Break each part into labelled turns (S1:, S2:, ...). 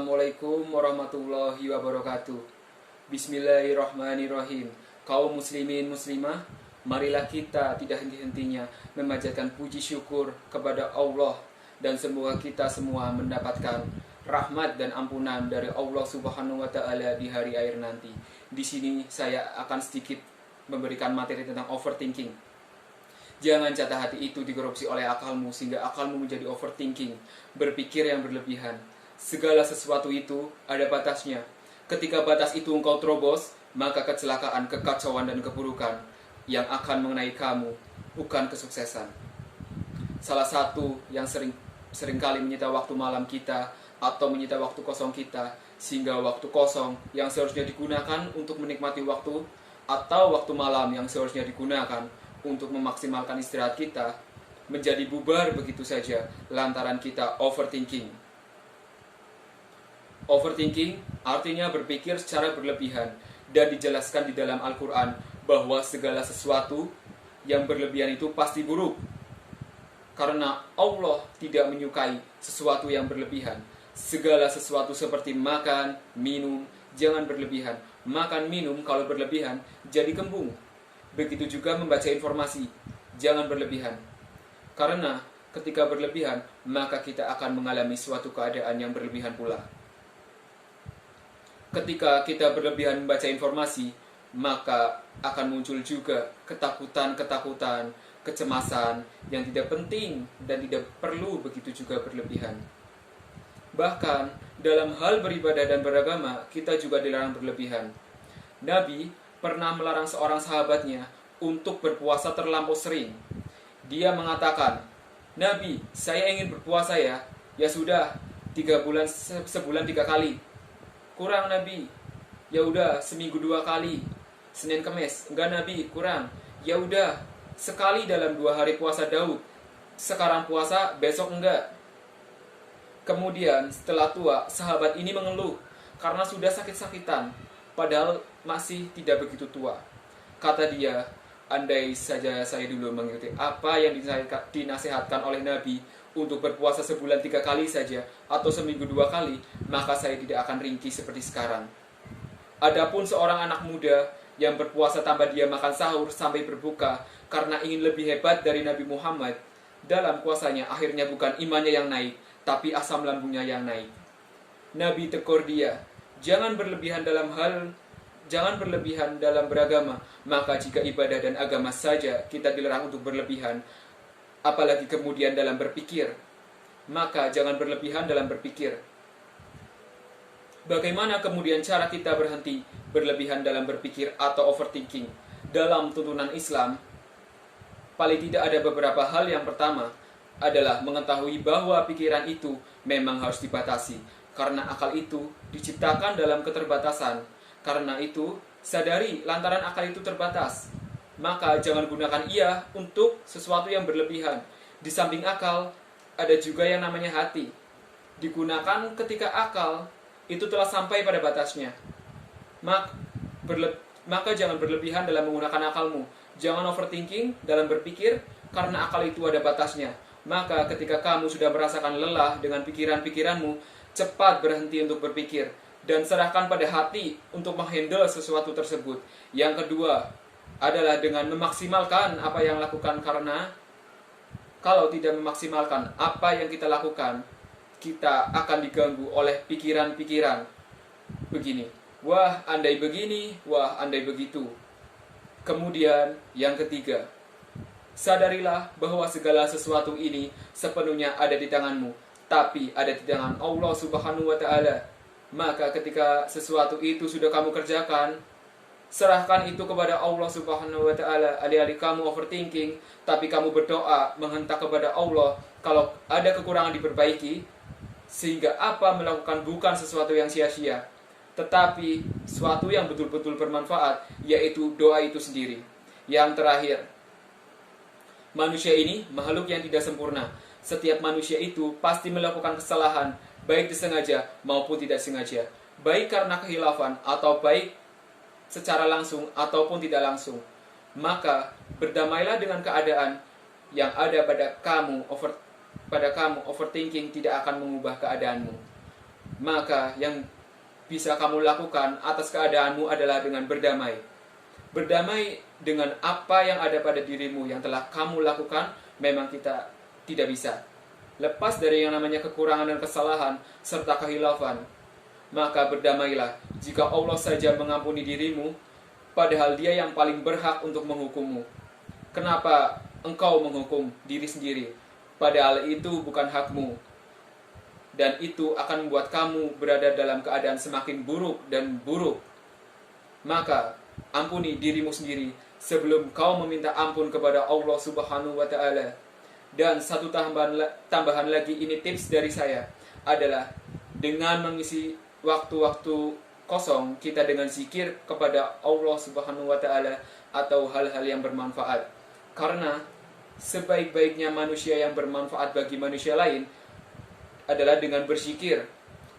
S1: Assalamualaikum warahmatullahi wabarakatuh. Bismillahirrahmanirrahim. Kaum muslimin muslimah, marilah kita tidak henti-hentinya memanjatkan puji syukur kepada Allah, dan semoga kita semua mendapatkan rahmat dan ampunan dari Allah Subhanahu wa taala di hari akhir nanti. Di sini saya akan sedikit memberikan materi tentang overthinking. Jangan jatah hati itu dikorupsi oleh akalmu sehingga akalmu menjadi overthinking, berpikir yang berlebihan. Segala sesuatu itu ada batasnya. Ketika batas itu engkau terobos, maka kecelakaan, kekacauan, dan keburukan yang akan mengenai kamu, bukan kesuksesan. Salah satu yang seringkali menyita waktu malam kita atau menyita waktu kosong kita, sehingga waktu kosong yang seharusnya digunakan untuk menikmati waktu atau waktu malam yang seharusnya digunakan untuk memaksimalkan istirahat kita menjadi bubar begitu saja lantaran kita overthinking. Overthinking artinya berpikir secara berlebihan, dan dijelaskan di dalam Al-Quran bahwa segala sesuatu yang berlebihan itu pasti buruk. Karena Allah tidak menyukai sesuatu yang berlebihan. Segala sesuatu seperti makan, minum, jangan berlebihan. Makan, minum kalau berlebihan jadi kembung. Begitu juga membaca informasi, jangan berlebihan. Karena ketika berlebihan, maka kita akan mengalami suatu keadaan yang berlebihan pula. Ketika kita berlebihan membaca informasi, maka akan muncul juga ketakutan-ketakutan, kecemasan yang tidak penting dan tidak perlu begitu juga berlebihan. Bahkan dalam hal beribadah dan beragama, kita juga dilarang berlebihan. Nabi pernah melarang seorang sahabatnya untuk berpuasa terlampau sering. Dia mengatakan, "Nabi, saya ingin berpuasa ya. Ya sudah, 3 bulan sebulan 3 kali. Kurang Nabi. Ya udah, seminggu 2 kali. Senin Kemis. Enggak Nabi, kurang. Ya udah, sekali dalam 2 hari puasa Daud. Sekarang puasa, besok enggak." Kemudian setelah tua, sahabat ini mengeluh karena sudah sakit-sakitan, padahal masih tidak begitu tua. Kata dia, "Andai saja saya dulu mengikuti apa yang dinasihatkan oleh Nabi untuk berpuasa sebulan 3 kali saja atau seminggu 2 kali, maka saya tidak akan ringkih seperti sekarang." Adapun seorang anak muda yang berpuasa tanpa dia makan sahur sampai berbuka karena ingin lebih hebat dari Nabi Muhammad, dalam puasanya akhirnya bukan imannya yang naik, tapi asam lambungnya yang naik. Nabi tegur dia, jangan berlebihan dalam beragama. Maka jika ibadah dan agama saja kita dilarang untuk berlebihan, apalagi kemudian dalam berpikir, maka jangan berlebihan dalam berpikir. Bagaimana kemudian cara kita berhenti berlebihan dalam berpikir atau overthinking? Dalam tuntunan Islam, paling tidak ada beberapa hal. Yang pertama adalah mengetahui bahwa pikiran itu memang harus dibatasi, karena akal itu diciptakan dalam keterbatasan. Karena itu, sadari lantaran akal itu terbatas, maka jangan gunakan ia untuk sesuatu yang berlebihan. Di samping akal, ada juga yang namanya hati. Digunakan ketika akal itu telah sampai pada batasnya. Maka jangan berlebihan dalam menggunakan akalmu. Jangan overthinking dalam berpikir, karena akal itu ada batasnya. Maka ketika kamu sudah merasakan lelah dengan pikiran-pikiranmu, cepat berhenti untuk berpikir dan serahkan pada hati untuk menghandle sesuatu tersebut. Yang kedua adalah dengan memaksimalkan apa yang lakukan, karena kalau tidak memaksimalkan apa yang kita lakukan, kita akan diganggu oleh pikiran-pikiran begini, wah andai begini, wah andai begitu. Kemudian yang ketiga, sadarilah bahwa segala sesuatu ini sepenuhnya ada di tanganmu, tapi ada di tangan Allah Subhanahu wa taala. Maka ketika sesuatu itu sudah kamu kerjakan, serahkan itu kepada Allah Subhanahu wa taala. Alih-alih kamu overthinking, tapi kamu berdoa menghentak kepada Allah kalau ada kekurangan diperbaiki, sehingga apa melakukan bukan sesuatu yang sia-sia, tetapi sesuatu yang betul-betul bermanfaat, yaitu doa itu sendiri. Yang terakhir, manusia ini makhluk yang tidak sempurna. Setiap manusia itu pasti melakukan kesalahan, baik disengaja maupun tidak sengaja, baik karena khilafan atau baik secara langsung ataupun tidak langsung. Maka berdamailah dengan keadaan yang ada pada kamu. Overthinking tidak akan mengubah keadaanmu. Maka yang bisa kamu lakukan atas keadaanmu adalah dengan berdamai. Berdamai dengan apa yang ada pada dirimu yang telah kamu lakukan. Memang kita tidak bisa lepas dari yang namanya kekurangan dan kesalahan serta kehilafan. Maka berdamailah. Jika Allah saja mengampuni dirimu, padahal Dia yang paling berhak untuk menghukummu, kenapa engkau menghukum diri sendiri? Padahal itu bukan hakmu. Dan itu akan membuat kamu berada dalam keadaan semakin buruk dan buruk. Maka ampuni dirimu sendiri sebelum kau meminta ampun kepada Allah Subhanahu wa Ta'ala. Dan satu tambahan lagi, ini tips dari saya, adalah dengan mengisi waktu-waktu kosong kita dengan zikir kepada Allah Subhanahu wa Ta'ala atau hal-hal yang bermanfaat. Karena sebaik-baiknya manusia yang bermanfaat bagi manusia lain adalah dengan berzikir.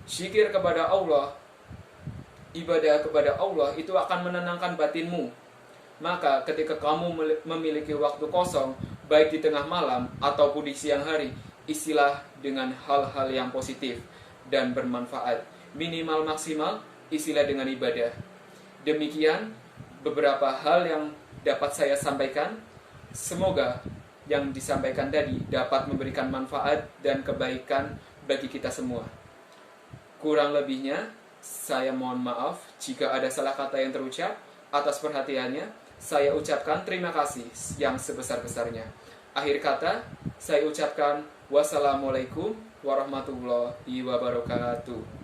S1: Zikir kepada Allah, ibadah kepada Allah itu akan menenangkan batinmu. Maka ketika kamu memiliki waktu kosong, baik di tengah malam ataupun di siang hari, isilah dengan hal-hal yang positif dan bermanfaat. Minimal maksimal, isilah dengan ibadah. Demikian beberapa hal yang dapat saya sampaikan. Semoga yang disampaikan tadi dapat memberikan manfaat dan kebaikan bagi kita semua. Kurang lebihnya, saya mohon maaf jika ada salah kata yang terucap. Atas perhatiannya, saya ucapkan terima kasih yang sebesar-besarnya. Akhir kata, saya ucapkan wassalamualaikum warahmatullahi wabarakatuh.